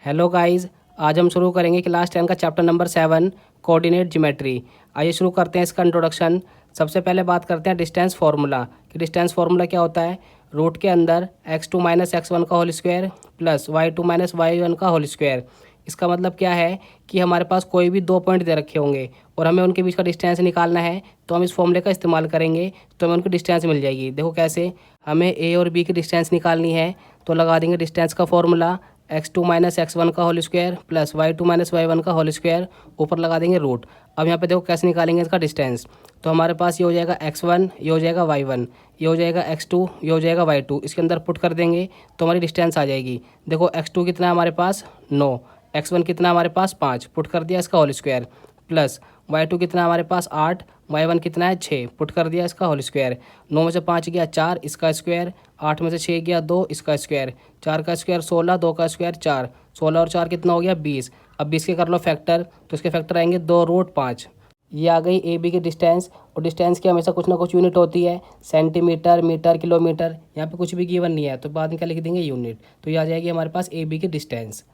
Hello guys, आज हम शुरू करेंगे क्लास 10 का चैप्टर नंबर 7 कोऑर्डिनेट ज्योमेट्री। आइए शुरू करते हैं इसका इंट्रोडक्शन। सबसे पहले बात करते हैं डिस्टेंस फार्मूला कि डिस्टेंस फार्मूला क्या होता है। रूट के अंदर x2 माइनस x1 का whole square plus y2 minus y1 का होल स्क्वायर। इसका मतलब क्या है कि हमारे पास कोई भी दो पॉइंट दे रखे होंगे और हमें उनके बीच का डिस्टेंस निकालना है, तो हम इस फॉर्मूले का इस्तेमाल करेंगे तो हमें उनकी डिस्टेंस मिल जाएगी। देखो कैसे, हमें ए और बी की डिस्टेंस निकालनी है तो लगा देंगे डिस्टेंस का फॉर्मूला x2 माइनस x1 का whole square plus y2 minus y1 का होल स्क्वायर, ऊपर लगा देंगे रूट। अब यहाँ पे देखो कैसे निकालेंगे इसका डिस्टेंस। तो हमारे पास ये हो जाएगा x1, ये हो जाएगा y1, ये हो जाएगा x2, ये हो जाएगा y2। इसके अंदर पुट कर देंगे तो हमारी डिस्टेंस आ जाएगी। देखो x2 कितना है हमारे पास 9, x1 कितना है हमारे पास 5, पुट कर दिया इसका होल स्क्वायर, प्लस y2 कितना है हमारे पास 8, y1 कितना है 6, पुट कर दिया इसका होल स्क्वायर। 9 में से 5 गया 4, इसका स्क्वायर। 8 में से 6 गया 2, इसका स्क्वायर। 4 का स्क्वायर 16, 2 का स्क्वायर 4, 16 और 4 कितना हो गया 20। अब 20 के कर लो फैक्टर, तो इसके फैक्टर आएंगे 2 रूट 5। ये आ गई ए बी की डिस्टेंस। और डिस्टेंस की हमेशा कुछ ना कुछ यूनिट होती है, सेंटीमीटर, मीटर, किलोमीटर। यहाँ पे कुछ भी गिवन नहीं है तो बाद में क्या लिख देंगे यूनिट। तो ये आ जाएगी हमारे पास ए बी की डिस्टेंस।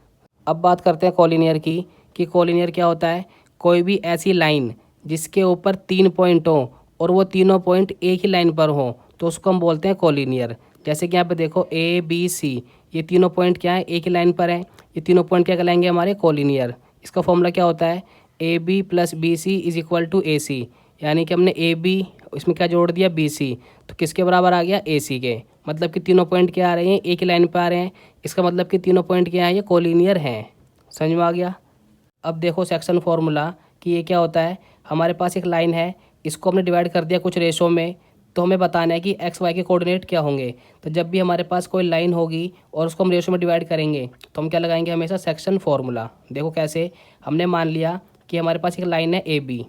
अब बात करते हैं कोलिनियर की कि कोलिनियर क्या होता है। कोई भी ऐसी लाइन जिसके ऊपर 3 पॉइंट हो और वो तीनों पॉइंट एक ही लाइन पर हो तो उसको हम बोलते हैं कोलिनियर। जैसे कि यहाँ पे देखो ए बी सी, ये तीनों पॉइंट क्या है एक ही लाइन पर है, ये तीनों पॉइंट क्या कहलाएंगे हमारे कोलिनियर। इसका फॉर्मूला क्या होता है, A B plus B C is equal to A C. यानी कि हमने ए बी इसमें क्या जोड़ दिया बी सी, तो किसके बराबर आ गया ए सी के। मतलब कि तीनों पॉइंट क्या आ रहे हैं एक ही लाइन पर आ रहे हैं। इसका मतलब कि तीनों पॉइंट क्या है ये कोलिनियर हैं। समझ में आ गया। अब देखो सेक्शन फॉर्मूला कि ये क्या होता है। हमारे पास एक लाइन है, इसको हमने डिवाइड कर दिया कुछ रेशो में, तो हमें बताना है कि एक्स वाई के कोऑर्डिनेट क्या होंगे। तो जब भी हमारे पास कोई लाइन होगी और उसको हम रेशो में डिवाइड करेंगे तो हम क्या लगाएंगे हमेशा सेक्शन फॉर्मूला। देखो कैसे, हमने मान लिया कि हमारे पास एक लाइन है ए बी,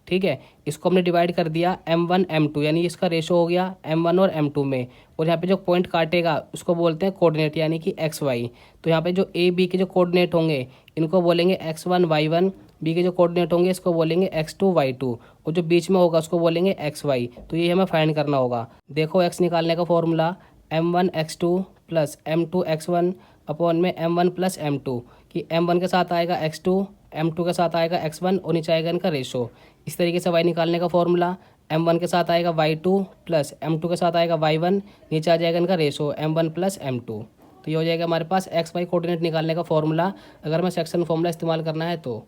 ठीक है। इसको हमने डिवाइड कर दिया m1 m2, यानी इसका रेशो हो गया m1 और m2 में। और यहाँ पे जो पॉइंट काटेगा उसको बोलते हैं कोऑर्डिनेट, यानी कि एक्स वाई। तो यहाँ पे जो ए बी के जो कोऑर्डिनेट होंगे इनको बोलेंगे x1 y1, बी के जो कोऑर्डिनेट होंगे इसको बोलेंगे x2 y2, और जो बीच में होगा उसको बोलेंगे xy। तो ये हमें फाइंड करना होगा। देखो x निकालने का formula m1 x2 plus m2 x1 upon में m1 प्लस m2, कि m1 के साथ आएगा x2, m2 के साथ आएगा x1 और नीचे आएगा इनका रेशो। इस तरीके से y निकालने का फॉर्मूला m1 के साथ आएगा y2 प्लस m2 के साथ आएगा y1, नीचे आ जाएगा इनका रेशो m1 प्लस m2। तो ये हो जाएगा हमारे पास एक्स वाई कोऑर्डिनेट निकालने का फॉर्मूला, अगर हमें सेक्शन फॉर्मूला इस्तेमाल करना है तो।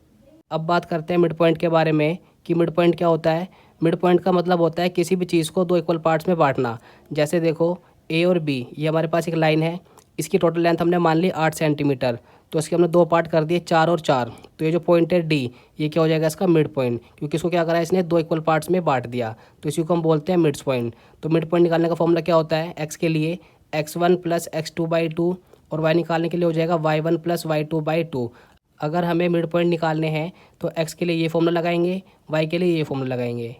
अब बात करते हैं मिड पॉइंट के बारे में कि मिड पॉइंट क्या होता है। मिड पॉइंट का मतलब होता है किसी भी चीज़ को दो इक्वल पार्ट्स में बांटना। जैसे देखो ए और बी, ये हमारे पास एक लाइन है, इसकी टोटल लेंथ हमने मान ली 8 सेंटीमीटर, तो इसके हमने दो पार्ट कर दिए 4 और 4। तो ये जो पॉइंट है डी, ये क्या हो जाएगा इसका मिड पॉइंट, क्योंकि इसको क्या करा है इसने दो इक्वल पार्ट्स में बांट दिया, तो इसी को हम बोलते हैं मिड पॉइंट। तो मिड पॉइंट निकालने का फॉर्मूला क्या होता है, एक्स के लिए x1 प्लस x2/2 और y निकालने के लिए हो जाएगा y1 प्लस y2/2। अगर हमें मिड पॉइंट निकालने हैं तो x के लिए ये फॉर्मूला लगाएंगे, y के लिए ये फॉर्मूला लगाएंगे।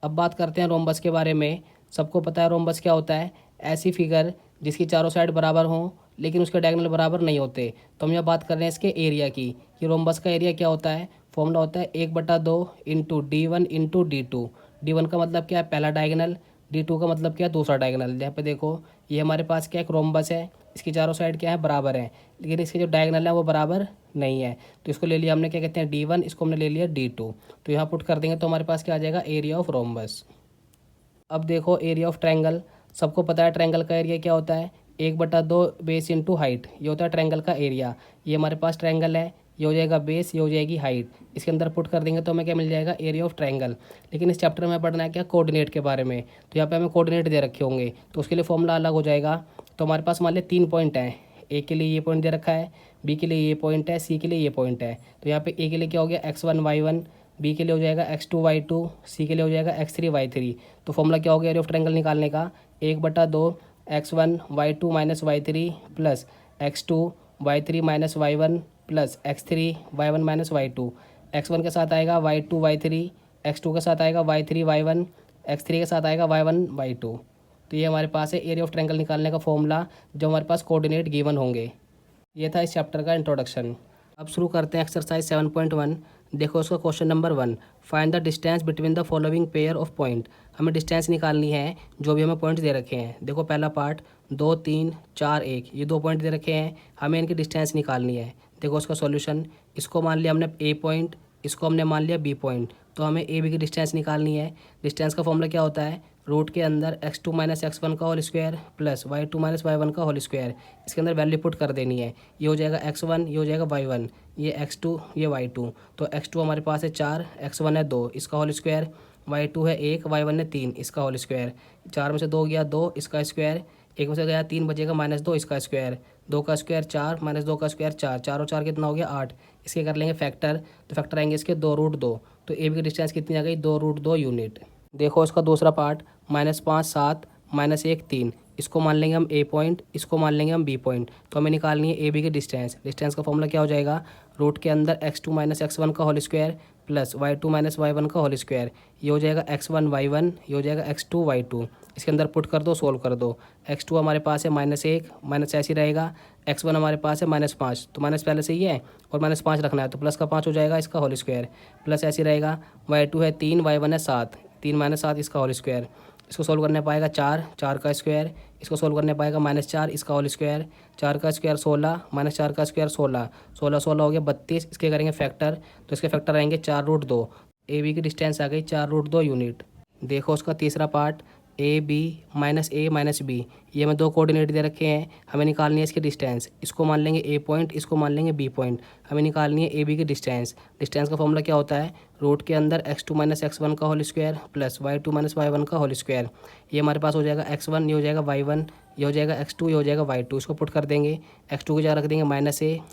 अब बात करते हैं रोम्बस के बारे में। सबको पता है रोम्बस क्या होता है, ऐसी फिगर जिसकी चारों साइड बराबर हों लेकिन उसके डायगोनल बराबर नहीं होते। तो हम यह बात कर रहे हैं इसके एरिया की कि रोम्बस का एरिया क्या होता है। फॉर्मूला होता है 1/2 into D1 into D2। D1 का मतलब क्या है पहला डायगोनल, D2 का मतलब क्या है दूसरा डायगोनल। यहाँ पे देखो ये हमारे पास क्या एक रोम्बस है, इसकी चारों साइड क्या है बराबर है, लेकिन इसके जो डायगोनल है वो बराबर नहीं है। तो इसको ले लिया हमने क्या कहते हैं D1, इसको हमने ले लिया D2। तो यहाँ पुट कर देंगे तो हमारे पास क्या आ जाएगा एरिया ऑफ रोम्बस। अब देखो एरिया ऑफ ट्रायंगल। सबको पता है ट्रायंगल का एरिया क्या होता है, 1/2 बेस इंटू हाइट, ये होता है ट्रायंगल का एरिया। ये हमारे पास ट्रायंगल है, ये हो जाएगा बेस, ये हो जाएगी हाइट। इसके अंदर पुट कर देंगे तो हमें क्या मिल जाएगा एरिया ऑफ ट्रायंगल। लेकिन इस चैप्टर में पढ़ना है क्या कोऑर्डिनेट के बारे में, तो यहाँ पे हमें कोऑर्डिनेट दे रखे होंगे तो उसके लिए फॉर्मूला अलग हो जाएगा। तो हमारे पास मान लिया 3 पॉइंट हैं, ए के लिए ये पॉइंट दे रखा है, बी के लिए ये पॉइंट है, सी के लिए ये पॉइंट है। तो यहाँ पे ए के लिए क्या हो गया x1 y1, बी के लिए हो जाएगा x2 y2, सी के लिए हो जाएगा x3 y3। तो फॉर्मूला क्या हो गया एरिया ऑफ ट्रायंगल निकालने का, 1/2 x1 y2 minus y3 plus x2 y3 minus y1 plus x3 y1 minus y2। x1 के साथ आएगा y2 y3, x2 के साथ आएगा y3 y1, x3 के साथ आएगा y1 y2। तो ये हमारे पास है एरिया ऑफ ट्रायंगल निकालने का फॉर्मूला जो हमारे पास कोऑर्डिनेट गिवन होंगे। ये था इस चैप्टर का इंट्रोडक्शन। अब शुरू करते हैं एक्सरसाइज 7.1। देखो उसका question number 1, find the distance between the following pair of point. हमें डिस्टेंस निकालनी है जो भी हमें पॉइंट दे रखे हैं। देखो पहला पार्ट 2 3 4 1, ये दो पॉइंट दे रखे हैं, हमें इनकी डिस्टेंस निकालनी है। देखो उसका सॉल्यूशन, इसको मान लिया हमने ए पॉइंट, इसको हमने मान लिया बी पॉइंट, तो हमें ए बी की डिस्टेंस निकालनी है। डिस्टेंस का फॉर्मूला क्या होता है, रूट के अंदर x2 माइनस x1 का whole square plus y2 minus y1 का होल स्क्वायर। इसके अंदर वैल्यू पुट कर देनी है, ये हो जाएगा x1, ये हो जाएगा y1, ये x2, ये y2। तो x2 हमारे पास है 4, x1 है 2, इसका होल स्क्वायर, y2 है 1, y1 है 3, इसका होल स्क्वायर। 4 में से 2 गया 2, इसका स्क्वायर, 1 में से गया 3 बचेगा -2, इसका स्क्वायर। 2 का स्क्वायर 4, -2 का स्क्वायर 4, 4 और 4 कितना हो गया 8। इसके कर लेंगे फैक्टर, तो फैक्टर आएंगे इसके 2√2। तो ए बी की डिस्टेंस कितनी आ गई, 2√2 यूनिट। देखो इसका दूसरा पार्ट, -5 7, -1 3, इसको मान लेंगे हम ए पॉइंट, इसको मान लेंगे हम बी पॉइंट। तो हमें निकालनी है ए बी की डिस्टेंस। डिस्टेंस का फॉर्मूला क्या हो जाएगा, रूट के अंदर x2 माइनस x1 का whole square plus y2 minus y1 का होल स्क्वायर। ये हो जाएगा x1 y1, ये हो जाएगा x2 y2। इसके अंदर पुट कर दो, सोल्व कर दो। x2 हमारे पास है -1, माइनस ऐसे ही रहेगा। x1 हमारे पास है -5, तो माइनस पहले से ही है और -5 रखना है, तो प्लस का 5 हो जाएगा इसका होल स्क्वायर। प्लस ऐसे ही रहेगा, y2 है 3, y1 है 7, 3 - 7 इसका होल स्क्वायर। इसको सोल्व करने पाएगा 4, 4 का स्क्वायर। इसको सोल्व करने पाएगा -4, इसका होल स्क्वायर। 4 का स्क्वायर 16, -4 का स्क्वायर 16, 16 16 हो गया 32। इसके करेंगे फैक्टर, तो इसके फैक्टर आएंगे 4√2। ए बी की डिस्टेंस आ गई 4√2 यूनिट। देखो उसका तीसरा part, A B minus B, ये हमें 2 कोऑर्डिनेट दे रखे हैं, हमें निकालनी है इसकी डिस्टेंस। इसको मान लेंगे ए पॉइंट, इसको मान लेंगे बी पॉइंट। हमें निकालनी है ए बी की डिस्टेंस। डिस्टेंस का फॉर्मूला क्या होता है, रूट के अंदर x2 माइनस x1 का whole square plus y2 minus y1 का होल स्क्वायर। ये हमारे पास हो जाएगा x1, ये हो जाएगा y1, ये हो जाएगा x2, ये हो जाएगा y2। इसको पुट कर देंगे, x2 की जगह रख देंगे -a,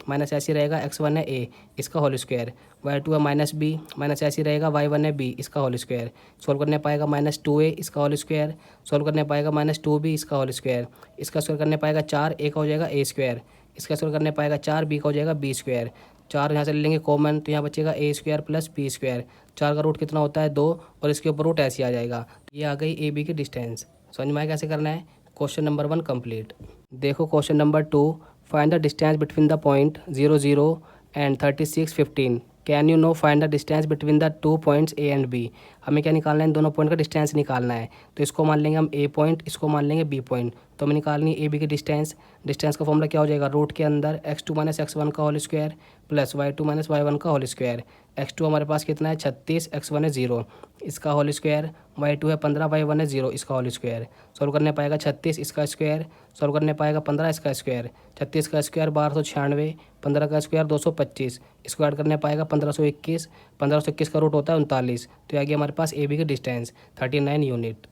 माइनस ऐसे रहेगा, x1 है a, इसका होल स्क्वायर। y2 है -b, माइनस ऐसे रहेगा, y1 है b, इसका होल स्क्वायर। सोल्व करने पाएगा -2a, इसका होल स्क्वायर। सोल्व करने पाएगा -2b, इसका होल स्क्वायर। इसका सोल्व करने पाएगा 4, a का हो जाएगा a स्क्वायर। इसका सोल्व करने पाएगा 4, b का हो जाएगा b स्क्वायर। 4 यहाँ से ले लेंगे कॉमन, तो यहाँ बचेगा a square plus b square. 4 का रूट कितना होता है 2, और इसके ऊपर रूट ऐसे आ जाएगा। ये आ गई ए बी की डिस्टेंस। समझ में आया कैसे करना है। Question number 1 complete. देखो question number 2, find the distance between the point 0 0 and 36 15। Can you no find the distance between the 2 points A and B. हमें क्या निकालना है, इन दोनों पॉइंट का डिस्टेंस निकालना है। तो इसको मान लेंगे हम ए पॉइंट, इसको मान लेंगे बी पॉइंट। तो हमें निकालनी है ए बी की डिस्टेंस। डिस्टेंस का फॉर्मूला क्या हो जाएगा, रूट के अंदर x2 माइनस x1 का whole square plus y2 minus y1 का होल स्क्वायर। x2 हमारे पास कितना है 36, x1 है 0, इसका होल स्क्वायर। y2 है 15, y1 है 0, इसका होल स्क्वायर। सोल्व करने पाएगा 36, इसका स्क्वायर। सोल्व करने पाएगा 15, इसका स्क्वायर। 36 का स्क्वायर 1296, 15 का स्क्वायर 225, इसको ऐड करने पाएगा 1521, 1521 का रूट होता है 39। तो ये आ गया हमारे पास ए बी की डिस्टेंस 39 यूनिट।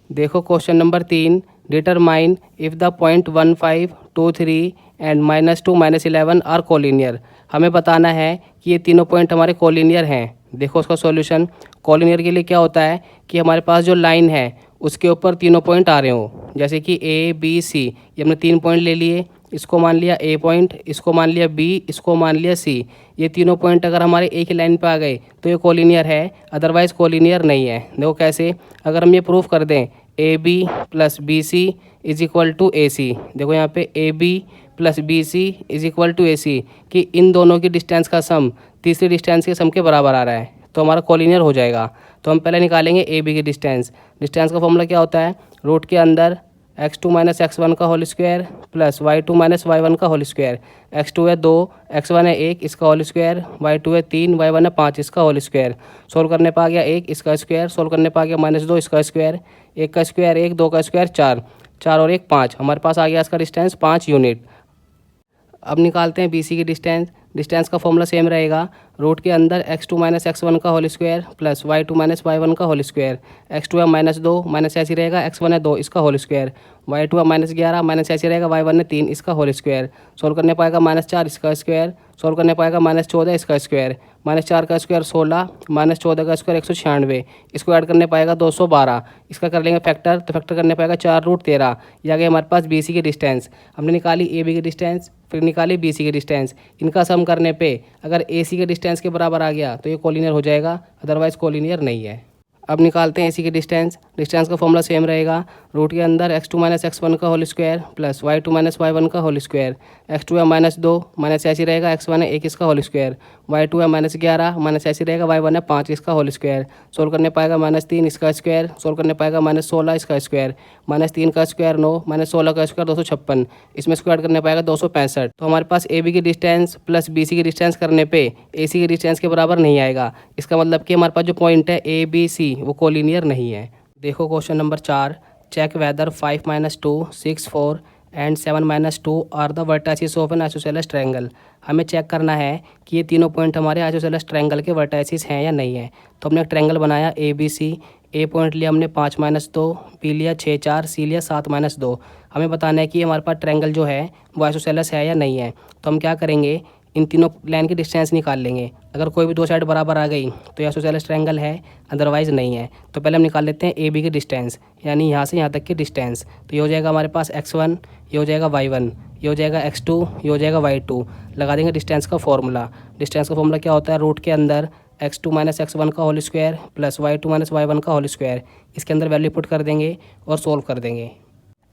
देखो question number 3, determine if the point 1 5 2 3 and -2 -11 are collinear. हमें बताना है कि ये तीनों पॉइंट हमारे कोलिनियर हैं। देखो उसका सॉल्यूशन, कोलिनियर के लिए क्या होता है कि हमारे पास जो लाइन है उसके ऊपर तीनों पॉइंट आ रहे हो, जैसे कि ए बी सी, ये हमने 3 पॉइंट ले लिए। इसको मान लिया ए पॉइंट, इसको मान लिया बी, इसको मान लिया सी। ये तीनों पॉइंट अगर हमारे एक ही लाइन पे आ गए तो ये कोलिनियर है, अदरवाइज़ कोलिनियर नहीं है। देखो कैसे, अगर हम ये प्रूफ कर दें A B plus B C is equal to A C. देखो यहाँ पे A B plus B C is equal to A C, कि इन दोनों की डिस्टेंस का सम तीसरी डिस्टेंस के सम के बराबर आ रहा है, तो हमारा कोलिनियर हो जाएगा। तो हम पहले निकालेंगे ए बी की डिस्टेंस। डिस्टेंस का फॉर्मूला क्या होता है, रूट के अंदर x2 माइनस x1 का whole square plus y2 minus y1 का होल स्क्वायर। x2 है 2, x1 है 1, इसका होल स्क्वायर। y2 है 3, y1 है 5, इसका होल स्क्वायर। सोल्व करने पा गया 1, इसका स्क्वायर। सोल्व करने पा गया -2, इसका स्क्वायर। 1 का स्क्वायर 1, 2 का स्क्वायर 4, 4 और 1 5, हमारे पास आ गया इसका डिस्टेंस 5 यूनिट। अब निकालते हैं बी सी की डिस्टेंस। डिस्टेंस का फॉर्मूला सेम रहेगा, रूट के अंदर x2 माइनस x1 का whole square plus y2 minus y1 का होल स्क्वायर। x2 है -2, माइनस ऐसे रहेगा, x1 है 2, इसका होल स्क्वायर। y2 है -11, माइनस ऐसे रहेगा, y1 है 3, इसका होल स्क्वायर। सोल्व करने पाएगा -4, इसका स्क्वायर। सोल्व करने पाएगा -14, इसका स्क्वायर। -4 का स्क्वायर 16, -14 का स्क्वायर 196, इसको ऐड करने पाएगा 212, इसका कर लेंगे फैक्टर, तो फैक्टर करने पाएगा 4√13। ये आ गया हमारे पास बी सी की डिस्टेंस। हमने निकाली ए बी की डिस्टेंस, फिर निकाली बी सी की डिस्टेंस। इनका सम करने पे अगर ए सी के डिस्टेंस के बराबर आ गया तो ये कोलिनियर हो जाएगा, अदरवाइज कोलिनियर नहीं है। अब निकालते हैं AC की डिस्टेंस। डिस्टेंस का फॉर्मूला सेम रहेगा, रूट के अंदर x2 माइनस x1 का whole square plus y2 minus y1 का होल स्क्वायर। x2 है -2 माइनस ऐसी रहेगा, x1 है 1 इसका होल स्क्वायर, y2 है -11 माइनस ऐसी रहेगा, y1 है 5 इसका होल स्क्वायर। सोल्व करने पाएगा -3 इसका स्क्वायर, सोल्व करने पाएगा -16 इसका स्क्वायर, -3 का स्क्वायर 9 -16 का स्क्वायर 256, इसमें स्क्वायर करने पाएगा 265। तो हमारे पास AB की डिस्टेंस प्लस BC की डिस्टेंस करने पे AC की डिस्टेंस के बराबर नहीं आएगा। इसका मतलब कि हमारे पास जो पॉइंट है ABC वो कोलिनियर नहीं है। देखो question number 4, check whether 5 - 2 6 4 and 7 - 2 are the vertices of an isosceles triangle. हमें चेक करना है कि ये तीनों पॉइंट हमारे आइसोसेलेस ट्रायंगल के वर्टाइसिस हैं या नहीं है। तो हमने एक ट्रायंगल बनाया ABC, ए पॉइंट लिया हमने 5 - 2, बी लिया 6 4, सी लिया 7 - 2। हमें बताना है कि हमारे पास ट्रायंगल जो है वो आइसोसेलेस है या नहीं है। तो हम क्या करेंगे, इन तीनों लाइन की डिस्टेंस निकाल लेंगे। अगर कोई भी दो साइड बराबर आ गई तो ये आइसोसेलेस ट्रायंगल है, अदरवाइज़ नहीं है। तो पहले हम निकाल लेते हैं AB की डिस्टेंस, यानी यहाँ से यहाँ तक की डिस्टेंस। तो ये हो जाएगा हमारे पास x1, ये हो जाएगा y1, ये हो जाएगा x2, ये हो जाएगा y2। लगा देंगे डिस्टेंस का फॉर्मूला। डिस्टेंस का फॉर्मूला क्या होता है, रूट के अंदर x2 माइनस x1 का whole square plus y2 minus y1 का होल स्क्वायर। इसके अंदर वैल्यू पुट कर देंगे और सोल्व कर देंगे।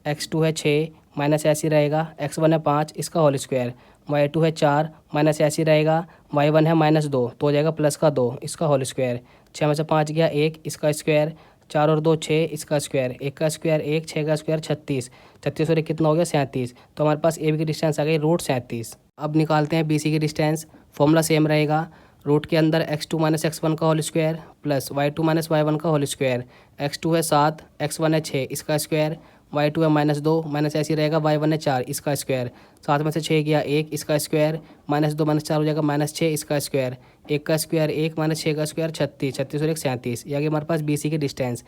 x2 है 6 माइनस ऐसी रहेगा, x1 है 5 इसका होल स्क्वायर, y2 है 4 माइनस ऐसी रहेगा, y1 है -2 तो हो जाएगा प्लस का 2 इसका होल स्क्वायर। 6 में से 5 गया 1 इसका स्क्वायर, 4 और 2 6 इसका स्क्वायर, 1 का स्क्वायर 1, 6 का स्क्वायर 36, 36 और 1 कितना हो गया 37। तो हमारे पास AB की डिस्टेंस आ गई रूट 37। अब निकालते हैं BC की डिस्टेंस। फॉर्मूला सेम रहेगा, रूट के अंदर x2 माइनस x1 का whole square plus y2 minus y1 का होल स्क्वायर। x2 है 7, x1 है 6 इसका स्क्वायर, y2 है -2 माइनस ऐसी रहेगा, y1 है 4 इसका स्क्वायर। 7 में से 6 गया 1 इसका स्क्वायर, -2 -4 हो जाएगा -6 इसका स्क्वायर, 1 का स्क्वायर 1 -6 का स्क्वायर 36, 36 और 1 37। ये आ गई हमारे पास BC की डिस्टेंस।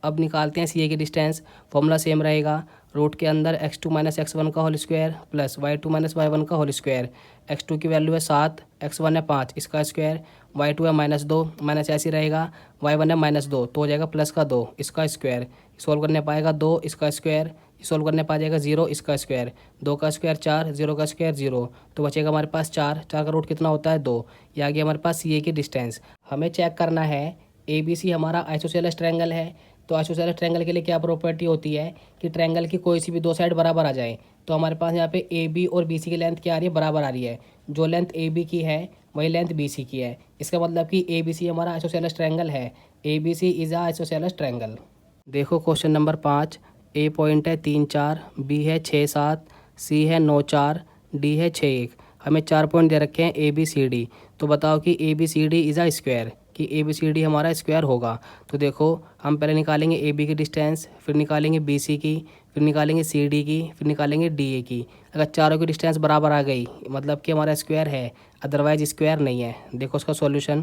अब निकालते हैं CA की डिस्टेंस। फॉर्मूला सेम रहेगा, रूट के अंदर x2 माइनस x1 का whole square plus y2 minus y1 का होल स्क्वायर। x2 की वैल्यू है 7, x1 है 5 इसका स्क्वायर, y2 है -2 माइनस ऐसी रहेगा, y1 है -2 तो हो जाएगा प्लस का 2 इसका स्क्वायर। सोल्व करने पाएगा 2 इसका स्क्वायर, सोल्व करने पा जाएगा 0 इसका स्क्वायर, 2 का स्क्वायर 4, 0 का स्क्वायर 0 तो बचेगा हमारे पास 4, 4 का रूट कितना होता है 2। ये आ गया हमारे पास CA की डिस्टेंस। हमें चेक करना है ABC हमारा आइसोसेलेस ट्रायंगल है। तो आइसोसेलेस ट्रायंगल के लिए क्या प्रॉपर्टी होती है कि ट्रायंगल की कोई सी भी दो साइड बराबर आ जाए। तो हमारे पास यहाँ पे AB और BC की लेंथ क्या आ रही है, बराबर आ रही है। जो लेंथ AB की है वही लेंथ BC की है। इसका मतलब कि ABC हमारा आइसोसेलेस ट्रायंगल है। ABC is a isosceles triangle. देखो क्वेश्चन नंबर 5, A पॉइंट है 3 4, B है 6 7, C है 9 4, D है 6 1। हमें 4 पॉइंट दे रखे हैं ABCD। तो बताओ कि ABCD इज़ आ स्क्वायर, कि ABCD हमारा स्क्वायर होगा। तो देखो हम पहले निकालेंगे AB की डिस्टेंस, फिर निकालेंगे BC की, फिर निकालेंगे CD की, फिर निकालेंगे DA की। अगर चारों की डिस्टेंस बराबर आ गई मतलब कि हमारा स्क्वायर है, अदरवाइज स्क्वायर नहीं है। देखो उसका सॉल्यूशन।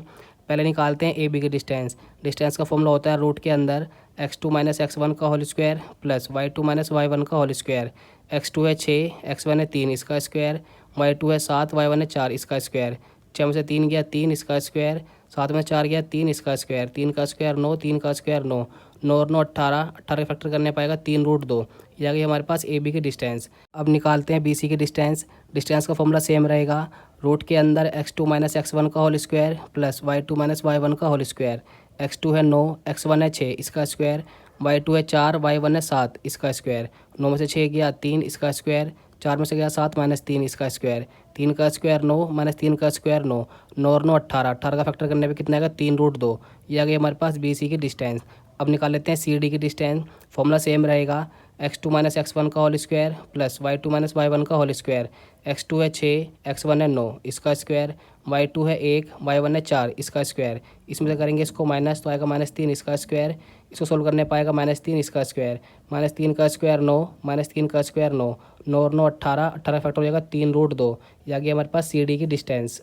पहले निकालते हैं AB की डिस्टेंस। डिस्टेंस का फॉर्मूला होता है रूट के अंदर x2 माइनस x1 का whole square plus y2 minus y1 का होल स्क्वायर। x2 है 6, x1 है 3 इसका स्क्वायर, y2 है 7, y1 है 4 इसका स्क्वायर। 6 में से 3 गया 3 इसका स्क्वायर, 7 में 4 गया 3 इसका स्क्वायर, 3 का स्क्वायर 9, 3 का स्क्वायर 9, 9 और 9 18, 18 फैक्टर करने पाएगा 3 रूट 2। ये आ गई हमारे पास AB की डिस्टेंस। अब निकालते हैं BC की डिस्टेंस। डिस्टेंस का फॉर्मूला सेम रहेगा, रूट के अंदर x2 माइनस x1 का whole square plus y2 minus y1 का होल स्क्वायर। x2 है 9, x1 है 6 इसका स्क्वायर, y2 है 4, y1 है 7 इसका स्क्वायर। 9 में से 6 गया 3 इसका स्क्वायर, 4 में से गया 7 माइनस 3 इसका स्क्वायर, 3 का स्क्वायर 9 माइनस 3 का स्क्वायर 9, 9 और 9 18, 18 का फैक्टर करने पे कितना आएगा 3 रूट 2। ये आ गई हमारे पास BC की डिस्टेंस। अब निकाल लेते हैं CD की डिस्टेंस। फॉर्मूला सेम रहेगा, x2 माइनस x1 का whole square plus y2 minus y1 का होल स्क्वायर। x2 है 6, x1 है 9 इसका स्क्वायर, y2 है 1, y1 है 4 इसका स्क्वायर। इसमें से करेंगे इसको माइनस तो आएगा -3 इसका स्क्वायर, इसको सोल्व करने पाएगा -3 इसका स्क्वायर, -3 का स्क्वायर 9, -3 का स्क्वायर 9, 9 और 9 18, 18 फैक्टर हो जाएगा 3 रूट 2। ये आ गया हमारे पास CD की डिस्टेंस।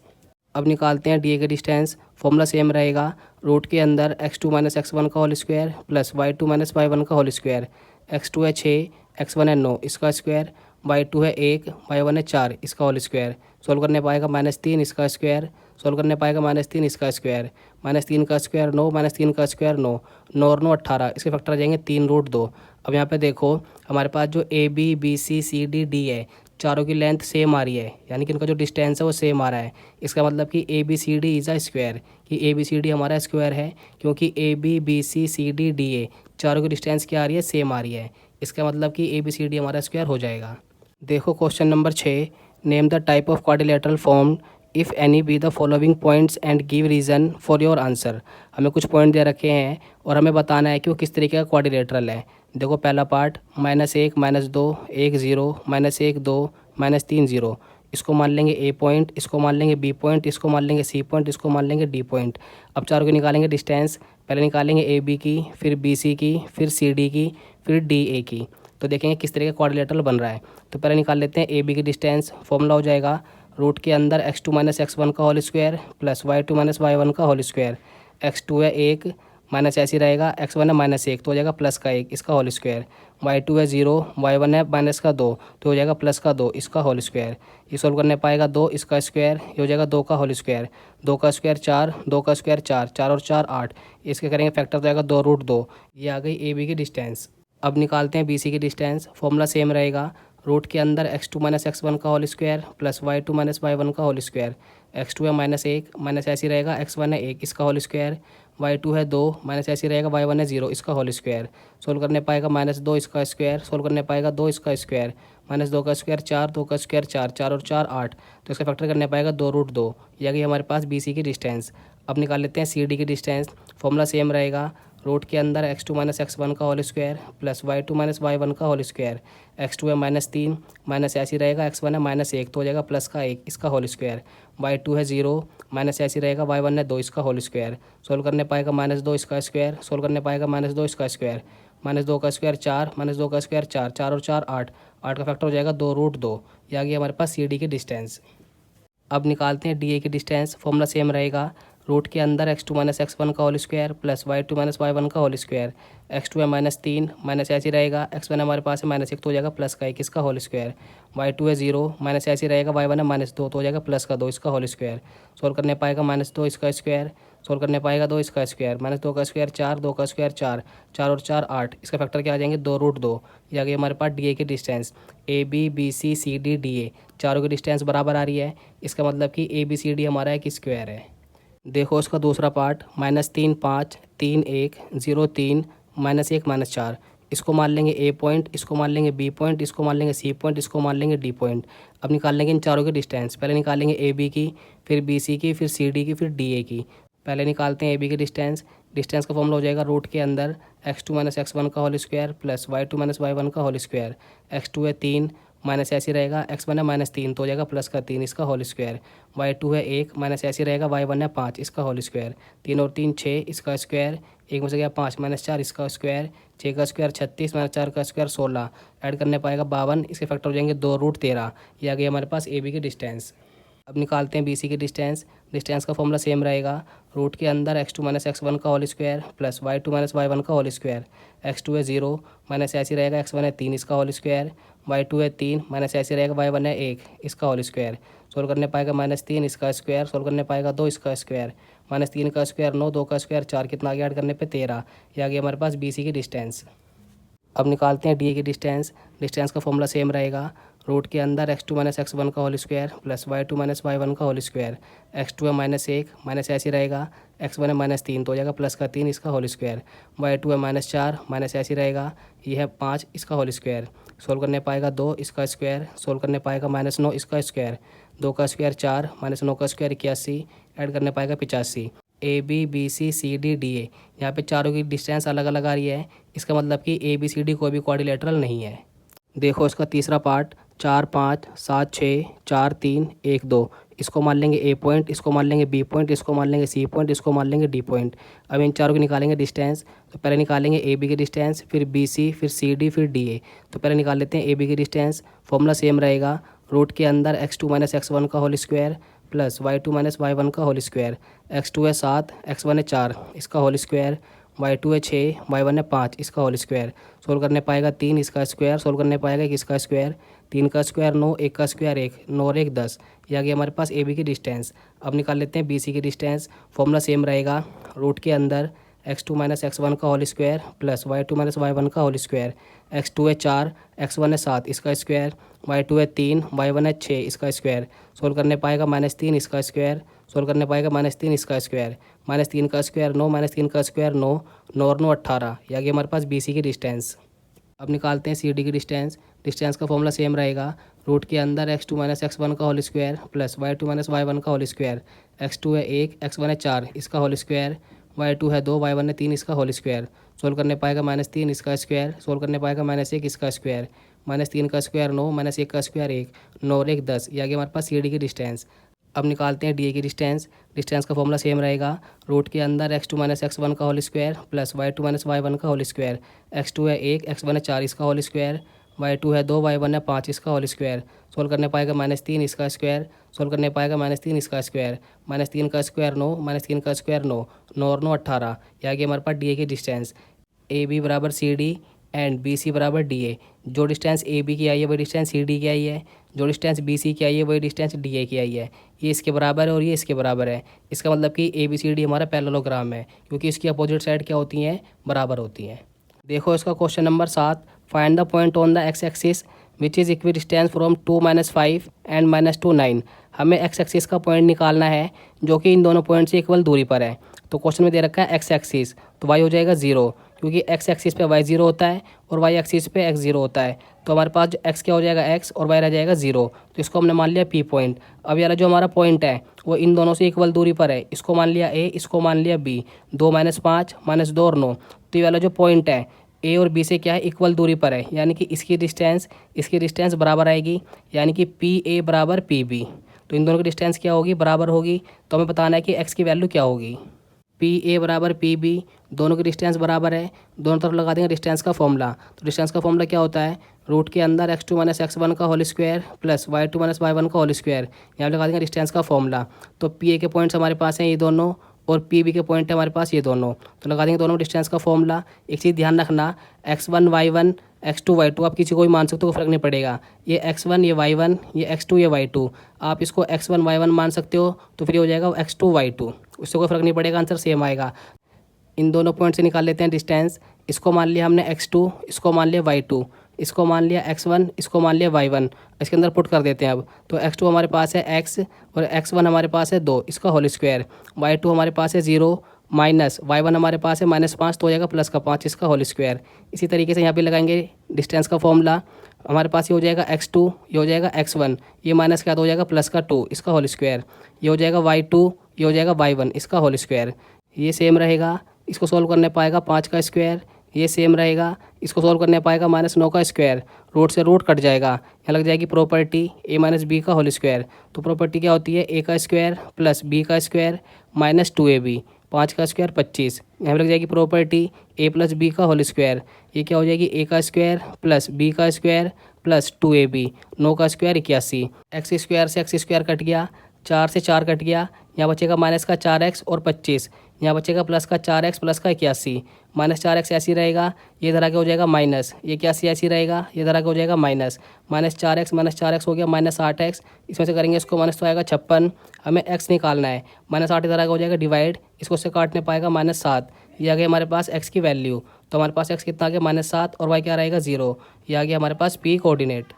अब निकालते हैं DA की डिस्टेंस। फॉर्मूला सेम रहेगा, रूट के अंदर x2 माइनस x1 का whole square plus y2 minus y1 का होल स्क्वायर। x2 है 6, x1 है 9 इसका स्क्वायर, y2 है 1, y1 है 4 इसका होल स्क्वायर। सोल्व करने पाएगा -3 इसका स्क्वायर, सोल्व करने पाएगा -3 इसका स्क्वायर, -3 का स्क्वायर 9, -3 का स्क्वायर 9, 9 और 9 18, इसके फैक्टर आ जाएंगे 3 रूट 2। अब यहाँ पे देखो हमारे पास जो AB BC CD D है, चारों की लेंथ सेम आ रही है, यानी कि इनका जो डिस्टेंस है वो सेम आ रहा है। इसका मतलब कि A B C D is a square, कि ए बी सी डी हमारा स्क्वायर है, क्योंकि A B C C D D A चारों की डिस्टेंस क्या आ रही है, सेम आ रही है। इसका मतलब कि ए बी सी डी हमारा स्क्वायर हो जाएगा। देखो question number 6, name the type of quadrilateral form if any be the following points and give reason for your answer. हमें कुछ पॉइंट दे रखे हैं और हमें बताना है कि वो किस तरीके का क्वाड्रिलेटरल है। देखो पहला पार्ट -1 -2 1 0 -1 2 -3 0। इसको मान लेंगे ए पॉइंट, इसको मान लेंगे बी पॉइंट, इसको मान लेंगे सी पॉइंट, इसको मान लेंगे डी पॉइंट। अब चारों की निकालेंगे डिस्टेंस। पहले निकालेंगे ए बी की, फिर बी सी की, फिर सी डी की, फिर डी ए की। तो देखेंगे किस तरह का क्वाड्रिलेटरल बन रहा है। तो पहले निकाल लेते हैं ए बी की डिस्टेंस। फॉर्मूला हो जाएगा रूट के अंदर x2 - x1 का whole square plus y2 - y1 का होल स्क्वायर। x2 है 1 माइनस ऐसे रहेगा, x1 है -1 तो हो जाएगा प्लस का 1 इसका होल स्क्वायर। y2 है 0, y1 है माइनस का 2 तो हो जाएगा प्लस का 2 इसका होल स्क्वायर। ये सोल्व करने पाएगा 2 इसका स्क्वायर, ये हो जाएगा 2 का होल स्क्वायर। 2 का स्क्वायर 4, 2 का स्क्वायर 4, 4 और 4 8। इसके करेंगे फैक्टर तो आएगा 2√2। ये आ गई ए बी की डिस्टेंस। अब निकालते हैं बी सी की डिस्टेंस। फॉर्मूला सेम रहेगा, रूट के अंदर x2 - x1 का whole square plus y2 - y1 का होल स्क्वायर। x2 है -1 माइनस ऐसे रहेगा, x1 है 1 इसका होल स्क्वायर। y2 है 2 माइनस ऐसे रहेगा, y1 है 0 इसका होल स्क्वायर। सोल्व करने पाएगा -2 इसका स्क्वायर, सोल्व करने पाएगा 2 इसका स्क्वायर। -2 का स्क्वायर 4, 2 का स्क्वायर 4, 4 और 4 8। तो इसका फैक्टर करने पाएगा 2√2। यह गई हमारे पास बी सी की डिस्टेंस। अब निकाल लेते हैं सी डी की डिस्टेंस। फॉर्मूला सेम रहेगा, रूट के अंदर x2 - x1 का whole square plus y2 - y1 का होल स्क्वायर। x2 है -3 माइनस ऐसे रहेगा, x1 है -1 तो हो जाएगा प्लस का 1 इसका होल स्क्वायर। y2 है 0 माइनस ऐसे रहेगा, y1 है 2 इसका होल स्क्वायर। सोल्व करने पाएगा -2 इसका स्क्वायर, सोल्व करने पाएगा -2 इसका स्क्वायर। -2 का स्क्वायर 4, -2 का स्क्वायर 4, 4 और 4 8। 8 का फैक्टर हो जाएगा 2√2। यह आ गई हमारे पास सी डी की डिस्टेंस। अब निकालते हैं डी ए की डिस्टेंस। फॉर्मूला सेम रहेगा, रूट के अंदर x2 - x1 का whole square plus y2 - y1 का होल स्क्वायर। x2 है -3 माइनस ऐसे रहेगा, x1 हमारे पास है -1 तो हो जाएगा प्लस का 1 इसका होल स्क्वायर। y2 है 0 माइनस ऐसे रहेगा, y1 है -2 तो हो जाएगा प्लस का 2 इसका होल स्क्वायर। सोल्व करने पाएगा -2 इसका स्क्वायर, सोल्व करने पाएगा 2 इसका स्क्वायर। -2 का स्क्वायर 4, 2 का स्क्वायर 4, 4 और 4 8। इसका फैक्टर क्या आ जाएंगे 2√2। ये आ गई हमारे पास डी ए की distance. A B B C C D D A चारों की डिस्टेंस बराबर आ रही है। इसका मतलब कि ए बी सी डी हमारा एक स्क्वायर है। देखो उसका दूसरा पार्ट -3 5 3 1 0 3 -1 -4। इसको मान लेंगे ए पॉइंट, इसको मान लेंगे बी पॉइंट, इसको मान लेंगे सी पॉइंट, इसको मान लेंगे डी पॉइंट। अब निकाल लेंगे इन चारों की डिस्टेंस। पहले निकालेंगे ए बी की, फिर बी सी की, फिर सी डी की, फिर डी ए की। पहले निकालते हैं ए बी की डिस्टेंस। डिस्टेंस का फॉर्मूला हो जाएगा, रूट के अंदर x2 - x1 का whole square plus y2 - y1 का होल स्क्वायर। x2 है 3 माइनस ऐसे रहेगा, x1 है -3 तो हो जाएगा प्लस का 3 इसका होल स्क्वायर। y2 है 1 माइनस ऐसे रहेगा, y1 है 5 इसका होल स्क्वायर। 3 और 3 6 इसका स्क्वायर, 1 में से गया 5 -4 इसका स्क्वायर। 6 का स्क्वायर 36 -4 का स्क्वायर 16। ऐड करने पाएगा 52, इसके फैक्टर हो जाएंगे 2√13। ये आ गई हमारे पास ए बी की डिस्टेंस। अब निकालते हैं बी सी की डिस्टेंस। डिस्टेंस का फॉर्मूला सेम रहेगा, रूट के अंदर x2 - x1 का whole square plus y2 - y1 का होल स्क्वायर। x2 है 0 माइनस ऐसे रहेगा, x1 है 3 इसका होल स्क्वायर। y2 है 3 माइनस ऐसे रहेगा, y1 है 1 इसका होल स्क्वायर। सोल्व करने पाएगा -3 इसका स्क्वायर, सोल्व करने पाएगा 2 इसका स्क्वायर। -3 का स्क्वायर 9, 2 का स्क्वायर 4, कितना आगे ऐड करने पे 13। ये आ गया हमारे पास बी सी की डिस्टेंस। अब निकालते हैं डी ए की डिस्टेंस। डिस्टेंस का फॉर्मूला सेम रहेगा, रूट के अंदर x2 - x1 का whole square plus y2 - y1 का होल स्क्वायर। x2 है -1 माइनस ऐसे रहेगा, x1 है -3 तो हो जाएगा प्लस का 3 इसका होल स्क्वायर। y2 है -4 माइनस ऐसे रहेगा, ये है 5 इसका होल स्क्वायर। सोल्व करने पाएगा 2 इसका स्क्वायर, सोल्व करने पाएगा -9 इसका स्क्वायर। 2 का स्क्वायर 4 -9 का स्क्वायर 81, ऐड करने पाएगा 85। A B B C C D D A यहाँ पे चारों की डिस्टेंस अलग अलग आ रही है। इसका मतलब कि ए बी सी डी कोई भी क्वाड्रिलेटरल नहीं है। देखो इसका तीसरा पार्ट 4 5 7 6 4 3 1 2। इसको मान लेंगे ए पॉइंट, इसको मान लेंगे बी पॉइंट, इसको मान लेंगे सी पॉइंट, इसको मान लेंगे डी पॉइंट। अब इन चारों की निकालेंगे डिस्टेंस। तो पहले निकालेंगे ए बी की डिस्टेंस, फिर बी सी, फिर सी डी, फिर डी ए। तो पहले निकाल लेते हैं ए बी की डिस्टेंस। फॉर्मूला सेम रहेगा, रूट के अंदर x2 - x1 का whole square plus y2 - y1 का होल स्क्वायर। x2 है 7, x1 है 4 इसका होल स्क्वायर। y2 है 6, y1 है 5 इसका होल स्क्वायर। सोल्व करने पाएगा 3 इसका स्क्वायर, सोल्व करने पाएगा 1 इसका स्क्वायर। 3 का स्क्वायर 9, 1 का स्क्वायर 1, 9 और 1 10। ये आ गया हमारे पास ए बी की डिस्टेंस। अब निकाल लेते हैं बी सी की डिस्टेंस। फॉर्मूला सेम रहेगा, रूट के अंदर x2 माइनस x1 का whole square plus y2 minus y1 का होल स्क्वायर। x2 है 4, x1 है 7 इसका स्क्वायर, y2 है 3, y1 है 6 इसका स्क्वायर। सोल्व करने पाएगा -3 इसका स्क्वायर, सोल्व करने पाएगा -3 इसका स्क्वायर। -3 का स्क्वायर 9, -3 का स्क्वायर 9, 9 और 9 18। ये आ गई हमारे पास BC की डिस्टेंस। अब निकालते हैं CD की डिस्टेंस। डिस्टेंस का फॉर्मूला सेम रहेगा, रूट के अंदर x2 माइनस x1 का whole square plus y2 minus y1 का होल स्क्वायर। x2 है 1, x1 है 4 इसका होल स्क्वायर, y2 है 2, y1 है 3 इसका होल स्क्वायर। सोल्व करने पाएगा -3 इसका स्क्वायर, सोल्व करने पाएगा -1 इसका स्क्वायर। -3 का स्क्वायर 9, -1 का स्क्वायर 1, 9 और 1 10। ये आ गया हमारे पास CD की डिस्टेंस। अब निकालते हैं DA की डिस्टेंस। डिस्टेंस का फॉर्मूला सेम रहेगा, रूट के अंदर x2 माइनस x1 का whole square plus y2 minus y1 का होल स्क्वायर। x2 है 1, x1 है 4 इसका होल स्क्वायर, y2 है 2, y1 है 5 इसका होल स्क्वायर। सोल्व करने पाएगा -3 इसका स्क्वायर, सोल्व करने पाएगा -3 इसका स्क्वायर। -3 का स्क्वायर 9, -3 का स्क्वायर 9, 9 और 9 18। ये आ गया हमारे पास DA की डिस्टेंस। AB बराबर CD एंड BC बराबर DA। जो डिस्टेंस AB की आई है वही डिस्टेंस CD की आई है, जो डिस्टेंस BC की आई है वही डिस्टेंस DA की आई है। ये इसके बराबर है और ये इसके बराबर है। इसका मतलब कि ABCD हमारा पैरेललोग्राम है, क्योंकि इसकी अपोजिट साइड क्या होती हैं, बराबर होती हैं। देखो इसका question number 7, find the point on the x axis which is equi distance from 2 - 5 and -2 9। हमें एक्स एक्सिस का पॉइंट निकालना है जो कि इन दोनों पॉइंट से इक्वल दूरी पर है। तो क्वेश्चन में दे रखा है एक्स एक्सिस, तो y हो जाएगा 0, क्योंकि एक्स एक्सिस पे y 0 होता है और y एक्सिस पे x 0 होता है। तो हमारे पास जो x क्या हो जाएगा x और y रह जाएगा 0। तो इसको हमने मान लिया P पॉइंट। अब यार जो हमारा पॉइंट है वो इन दोनों से इक्वल दूरी पर है, इसको मान लिया A, इसको मान लिया B। 2 - 5 -2 और 9। तो ये वाला जो पॉइंट है A और B से क्या है, इक्वल दूरी पर है, यानी कि इसकी डिस्टेंस बराबर आएगी, यानी कि PA बराबर PB। तो इन दोनों की डिस्टेंस क्या होगी, बराबर होगी। तो हमें बताना है कि x की वैल्यू क्या होगी। PA बराबर PB, दोनों की डिस्टेंस बराबर है, दोनों तरफ लगा देंगे डिस्टेंस का फॉर्मूला। तो डिस्टेंस का फॉर्मूला क्या होता है, रूट के अंदर x2 माइनस x1 का whole square plus y2 minus y1 का होल स्क्वायर। यहाँ लगा देंगे डिस्टेंस का फॉर्मूला। तो PA के पॉइंट्स हमारे पास हैं ये दोनों, और PB के पॉइंट है हमारे पास ये दोनों। तो लगा देंगे दोनों डिस्टेंस का फॉर्मूला। एक चीज़ ध्यान रखना, x1 y1 x2 y2 आप किसी को भी मान सकते हो, कोई फर्क नहीं पड़ेगा। ये x1 ये y1, ये x2 ये y2, आप इसको x1 y1 मान सकते हो, तो फिर ये हो जाएगा x2 y2, उससे कोई फर्क नहीं पड़ेगा, आंसर सेम आएगा। इन दोनों पॉइंट से निकाल लेते हैं डिस्टेंस। इसको मान लिया हमने x2, इसको मान लिया y2, इसको मान लिया x1, इसको मान लिया y1। इसके अंदर पुट कर देते हैं अब। तो x2 हमारे पास है x और x1 हमारे पास है 2 इसका होल स्क्वायर, y2 हमारे पास है 0 माइनस y1 हमारे पास है -5, तो हो जाएगा प्लस का 5 इसका होल स्क्वायर। इसी तरीके से यहाँ पे लगाएंगे डिस्टेंस का फॉर्मूला। हमारे पास ये हो जाएगा x2, ये हो जाएगा x1, ये माइनस का तो हो जाएगा प्लस का 2 इसका होल स्क्वायर, ये हो जाएगा y2, ये हो जाएगा y1 इसका होल स्क्वायर। ये सेम रहेगा, इसको सॉल्व करने पाएगा 5 का स्क्वायर, ये सेम रहेगा, इसको सॉल्व करने पाएगा -9 का स्क्वायर, रूट से रूट कट जाएगा, यहाँ लग जाएगी प्रॉपर्टी a माइनस बी का होल स्क्वायर। तो प्रॉपर्टी क्या होती है, a का स्क्वायर प्लस b का स्क्वायर माइनस 2ab, 5 का स्क्वायर 25। यहाँ लग जाएगी प्रॉपर्टी a प्लस b का होल स्क्वायर, ये क्या हो जाएगी a का स्क्वायर प्लस b का स्क्वायर प्लस 2ab, 9 का स्क्वायर 81। एक्स स्क्वायर से एक्स स्क्वायर कट गया, 4 से 4 कट गया, यहाँ बचेगा माइनस का 4x और 25, यहाँ बचेगा प्लस का 4x प्लस का 81। -4x ऐसी रहेगा, ये इधर आके हो जाएगा माइनस, ये 81 ऐसी रहेगा, ये इधर आके हो जाएगा माइनस। -4x हो गया -8x, इसमें से करेंगे इसको माइनस तो आएगा 56। हमें x निकालना है, -8 इधर आके हो जाएगा डिवाइड, इसको से काटने पाएगा -7। ये आ गया हमारे पास x की वैल्यू। तो हमारे पास x कितना आ गया -7 और y क्या रहेगा 0। ये आ गया हमारे पास P कोऑर्डिनेट।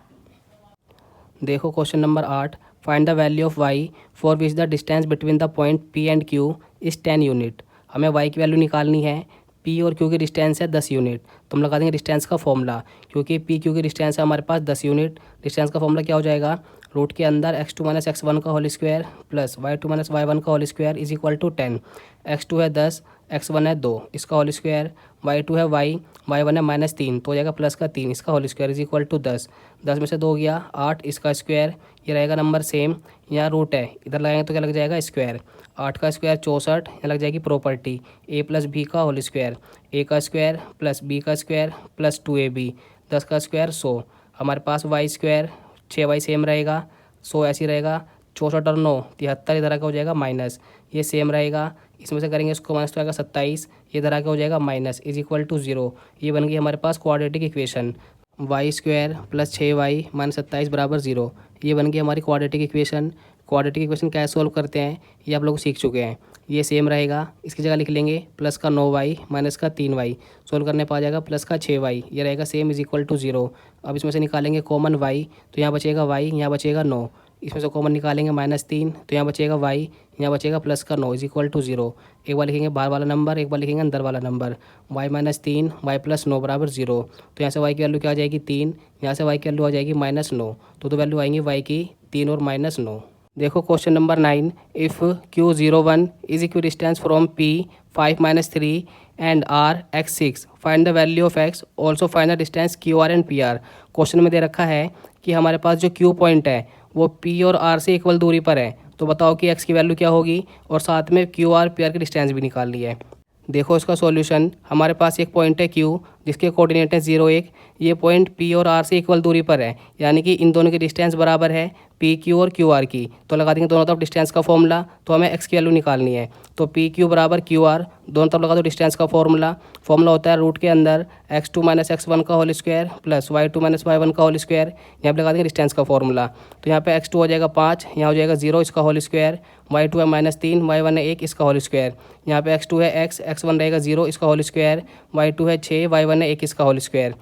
देखो question number 8, find the value of y for which the distance between the point P and Q is 10 unit. हमें y की वैल्यू निकालनी है, P और Q की डिस्टेंस है 10 यूनिट। तो हम लगा देंगे डिस्टेंस का फॉर्मूला, क्योंकि P Q की डिस्टेंस है हमारे पास 10 यूनिट। डिस्टेंस का फॉर्मूला क्या हो जाएगा, रूट के अंदर x2 माइनस x1 का whole square plus y2 minus y1 का whole square is equal to 10। x2 है 10, x1 है 2 इसका होल स्क्वायर, y2 है y1 है -3, तो हो जाएगा प्लस का 3 इसका whole square is equal to 10। 10 में से 2 गया 8 इसका स्क्वायर, ये रहेगा नंबर सेम, यहाँ रूट है इधर लगाएंगे तो क्या लग जाएगा स्क्वायर। 8 का स्क्वायर 64, यहाँ लग जाएगी प्रॉपर्टी a प्लस बी का होल स्क्वायर, a का स्क्वायर प्लस b का स्क्वायर प्लस 2ab, 10 का स्क्वायर 100। हमारे पास y स्क्वायर 6y सेम रहेगा, 100 ऐसी रहेगा, 64 और 9 73, इधर आके हो जाएगा माइनस, ये सेम रहेगा, इसमें से करेंगे इसको माइनस तो आएगा 27, ये इधर आके हो जाएगा माइनस इज इक्वल टू 0। ये बन गई हमारे पास quadratic equation, y square plus 6y minus 27 बराबर 0। ये बन गई हमारी क्वाड्रेटिक इक्वेशन। क्वाड्रेटिक इक्वेशन कैसे सोल्व करते हैं ये आप लोग सीख चुके हैं। ये सेम रहेगा, इसकी जगह लिख लेंगे प्लस का 9y माइनस का 3y। सोल्व करने पर आ जाएगा प्लस का 6y, ये रहेगा सेम इज इक्वल टू 0। अब इसमें से निकालेंगे कॉमन y, तो यहाँ बचेगा y, यहाँ बचेगा 9। इसमें से कॉमन निकालेंगे -3, तो यहाँ बचेगा y, यहाँ बचेगा प्लस का 9 इज इक्वल टू 0। एक बार लिखेंगे बाहर वाला नंबर, एक बार लिखेंगे अंदर वाला नंबर। y -3 y प्लस 9 बराबर 0। तो यहाँ से y की वैल्यू क्या आ जाएगी 3, यहाँ से y की वैल्यू आ जाएगी -9। तो वैल्यू आएंगी y की 3 और -9। देखो question number 9, if Q01 is equi distance from P 5 - 3 and R x 6, find the value of x, also find the distance QR and PR। Question में दे रखा है कि हमारे पास जो Q पॉइंट है वो P और R से इक्वल दूरी पर है, तो बताओ कि x की वैल्यू क्या होगी, और साथ में QR PR की डिस्टेंस भी निकालनी है। देखो इसका सॉल्यूशन, हमारे पास एक पॉइंट है Q जिसके कोऑर्डिनेट है 0 1। ये पॉइंट P और R से इक्वल दूरी पर है, यानी कि इन दोनों की डिस्टेंस बराबर है PQ और QR की। तो लगा देंगे दोनों तरफ डिस्टेंस का फॉर्मूला, तो हमें x की वैल्यू निकालनी है। तो PQ बराबर QR, दोनों तरफ लगा दो डिस्टेंस का फॉर्मूला होता है रूट के अंदर x2 - x1 का whole square plus y2 - y1 का होल स्क्वायर। यहाँ पर लगा देंगे डिस्टेंस का फॉर्मूला, तो यहाँ पे x2 हो जाएगा 5, यहाँ हो जाएगा 0 इसका होल स्क्वायर, y2 है -3, y1 है 1 इसका होल स्क्वायर। यहाँ पे x2 है x, x1 रहेगा 0 इसका होल स्क्वायर, y2 है 6, y1 है 1 इसका होल स्क्वायर।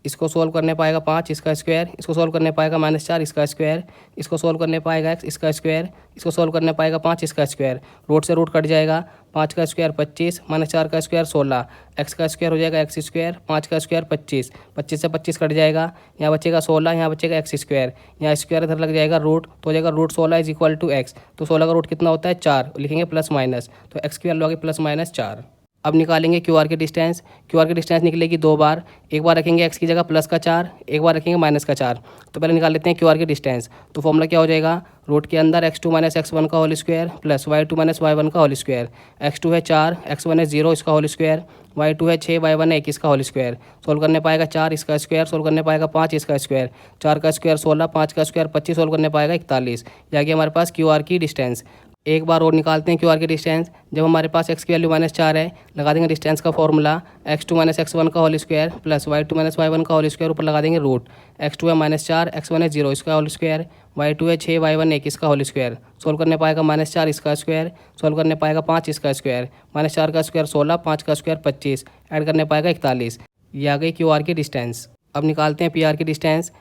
इसको सोल्व करने पाएगा 5 इसका स्क्वायर, इसको सोल्व करने पाएगा -4 इसका स्क्वायर, इसको सोल्व करने पाएगा x इसका स्क्वायर, इसको सोल्व करने पाएगा 5 इसका स्क्वायर। रूट से रूट कट जाएगा, 5 का स्क्वायर 25, -4 का स्क्वायर 16, x का स्क्वायर हो जाएगा x स्क्वायर, 5 का स्क्वायर 25, 25 से 25 कट जाएगा, यहाँ बचेगा 16, यहाँ बचेगा x स्क्वायर, यहाँ स्क्वायर इधर लग जाएगा रूट, तो हो जाएगा root 16 is equal to x। तो 16 का रूट कितना होता है 4, लिखेंगे प्लस माइनस, तो x की वैल्यू आ गई प्लस-4। अब निकालेंगे QR की डिस्टेंस। QR की डिस्टेंस निकलेगी 2 बार, एक बार रखेंगे x की जगह प्लस का 4, एक बार रखेंगे माइनस का 4। तो पहले निकाल लेते हैं QR की डिस्टेंस। तो फॉर्मूला क्या हो जाएगा, रूट के अंदर x2 - x1 का whole square plus y2 - y1 का होल स्क्वायर। x2 है 4, x1 है 0 इसका होल स्क्वायर, y2 है 6, y1 है 1 इसका होल स्क्वायर। सोल्व करने पाएगा 4 इसका स्क्वायर, सोल्व करने पाएगा 5 इसका स्क्वायर, 4 का स्क्वायर 16, 5 का स्क्वायर 25, सोल्व करने पाएगा 41। ये आ गया हमारे पास QR की डिस्टेंस। एक बार और निकालते हैं QR की डिस्टेंस। जब हमारे पास x की वैल्यू -4 है, लगा देंगे डिस्टेंस का फॉर्मूला x2 - x1 का whole square plus y2 - y1 का होल स्क्वायर, ऊपर लगा देंगे रूट। x2 है -4, x1 है 0 इसका होल स्क्वायर, y2 है 6, y1 1 इसका होल स्क्वायर। सोल्व करने पाएगा -4 इसका स्क्वायर, सोल्व करने पाएगा 5 इसका स्क्वायर, -4 का स्क्वायर 16, 5 का स्क्वायर 25, ऐड करने पाएगा 41। ये आ गई QR की डिस्टेंस। अब निकालते हैं PR की डिस्टेंस।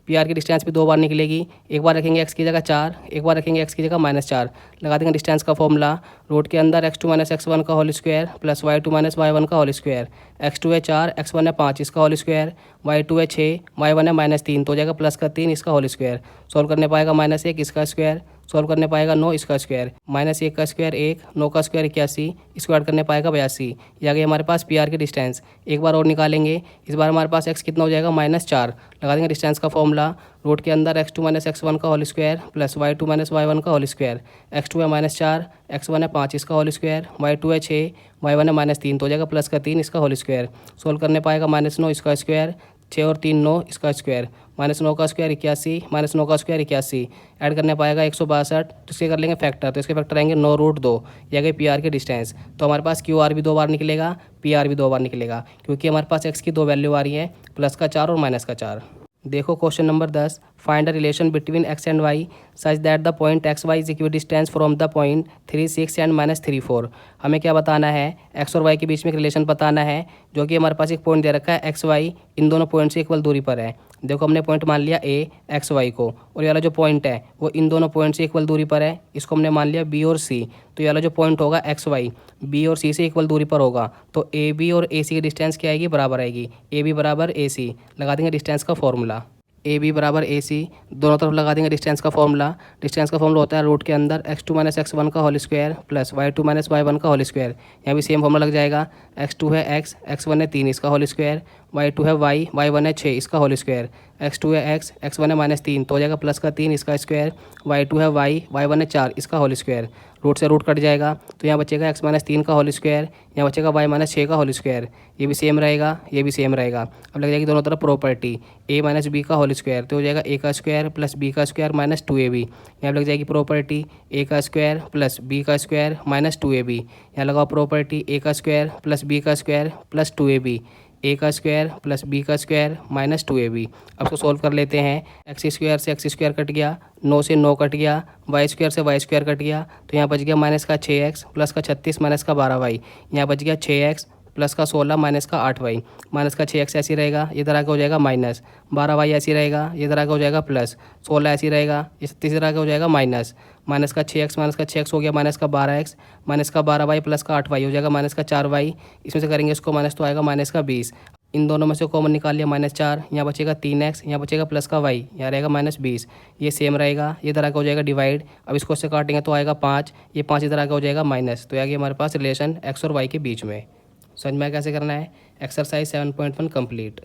PR की डिस्टेंस भी 2 बार निकलेगी, एक बार रखेंगे x की जगह 4, एक बार रखेंगे x की जगह -4। लगा देंगे डिस्टेंस का फॉर्मूला, रूट के अंदर x2 - x1 का whole square plus y2 - y1 का होल स्क्वायर। x2 है 4, x1 है 5 इसका होल स्क्वायर, y2 है 6, y1 है -3, तो हो जाएगा प्लस का 3 इसका होल स्क्वायर। सोल्व करने पाएगा -1 इसका स्क्वायर, सोल्व करने पाएगा 9 इसका स्क्वायर, -1 का स्क्वायर 1, 9 का स्क्वायर 81, इसको ऐड करने पाएगा 82। ये आ गई हमारे पास PR की डिस्टेंस। एक बार और निकालेंगे, इस बार हमारे पास x कितना हो जाएगा -4। लगा देंगे डिस्टेंस का फॉर्मूला, रूट के अंदर x2 - x1 का whole square plus y2 - y1 का होल स्क्वायर। x2 है -4, x1 है 5 इसका होल स्क्वायर, y2 है 6, y1 है -3, तो हो जाएगा प्लस का 3 इसका होल स्क्वायर। सोल्व करने पाएगा -9 इसका स्क्वायर, 6 और 3 9 इसका स्क्वायर, -9 का स्क्वायर 81, -9 का स्क्वायर 81, ऐड करने पाएगा 162, तो इसके कर लेंगे फैक्टर, तो इसके फैक्टर आएंगे 9 रूट 2। यह गई PR की डिस्टेंस। तो हमारे पास QR भी 2 बार निकलेगा, PR भी 2 बार निकलेगा, क्योंकि हमारे पास x की 2 वैल्यू आ रही है, प्लस का 4 और माइनस का 4। देखो question number 10, find the relation between x and y such that the point xy is equi distance from the point 3 6 and -3 4। हमें क्या बताना है, x और y के बीच में एक रिलेशन बताना है, जो कि हमारे पास एक पॉइंट दे रखा है xy, इन दोनों पॉइंट से इक्वल दूरी पर है। देखो हमने पॉइंट मान लिया A xy को, और ये वाला जो पॉइंट है वो इन दोनों पॉइंट से इक्वल दूरी पर है, इसको हमने मान लिया B और C। तो ये वाला जो पॉइंट होगा xy B और C से इक्वल दूरी पर होगा, तो AB और AC की डिस्टेंस क्या आएगी, बराबर आएगी। AB बराबर AC, लगा देंगे डिस्टेंस का फॉर्मूला, AB बराबर AC, दोनों तरफ लगा देंगे डिस्टेंस का फॉर्मूला। डिस्टेंस का फॉर्मूला होता है रूट के अंदर x2 - x1 का whole square plus y2 - y1 का होल स्क्वायर। यहाँ भी सेम फॉर्मूला लग जाएगा, x2 है x, x1 है 3 इसका होल स्क्वायर, y2 है y, y1 है 6 इसका होल स्क्वायर, x2 है x, x1 है -3, तो हो जाएगा प्लस का 3 इसका स्क्वायर, y2 है y, y1 है 4 इसका होल स्क्वायर। रूट से रूट कट जाएगा, तो यहाँ बचेगा x - 3 का होल स्क्वायर, यहाँ बचेगा y - 6 का होल स्क्वायर। ये भी सेम रहेगा, ये भी सेम रहेगा। अब लग जाएगी दोनों तरफ प्रॉपर्टी, a - b का होल स्क्वायर, तो हो जाएगा a का स्क्वायर प्लस b का स्क्वायर माइनस 2ab। यहाँ लग जाएगी प्रॉपर्टी a का स्क्वायर प्लस b का स्क्वायर माइनस 2ab। यहाँ लगाओ प्रॉपर्टी a का स्क्वायर प्लस b का स्क्वायर प्लस 2ab। ए का स्क्वायर प्लस बी का स्क्वायर माइनस 2ab। अब इसको सोल्व कर लेते हैं। एक्स स्क्वायर से एक्स स्क्वायर कट गया, 9 से 9 कट गया, वाई स्क्वायर से वाई स्क्वायर कट गया, तो यहाँ बच गया माइनस का 6x प्लस का 36 माइनस का 12y। यहाँ बच गया 6x प्लस का 16 माइनस का 8y। माइनस का 6x ऐसी रहेगा, ये तरह का हो जाएगा माइनस, 12y ऐसी रहेगा, ये तरह का हो जाएगा प्लस, 16 ऐसी रहेगा, इस तीसरा का हो जाएगा माइनस। माइनस का 6x हो गया माइनस का 12x, माइनस का 12y प्लस का 8y हो जाएगा माइनस का 4y। इसमें से करेंगे इसको माइनस तो आएगा माइनस का 20। इन दोनों में से कॉमन निकाल लिया -4, यहाँ बचेगा 3x, यहाँ बचेगा प्लस का y, यहाँ रहेगा -20। ये सेम रहेगा, ये तरह का हो जाएगा डिवाइड। अब इसको इससे काटेंगे तो आएगा 5, ये 5 इस तरह का हो जाएगा माइनस। तो आगे हमारे पास रिलेशन x और y के बीच में। समझ में कैसे करना है। Exercise 7.1 complete.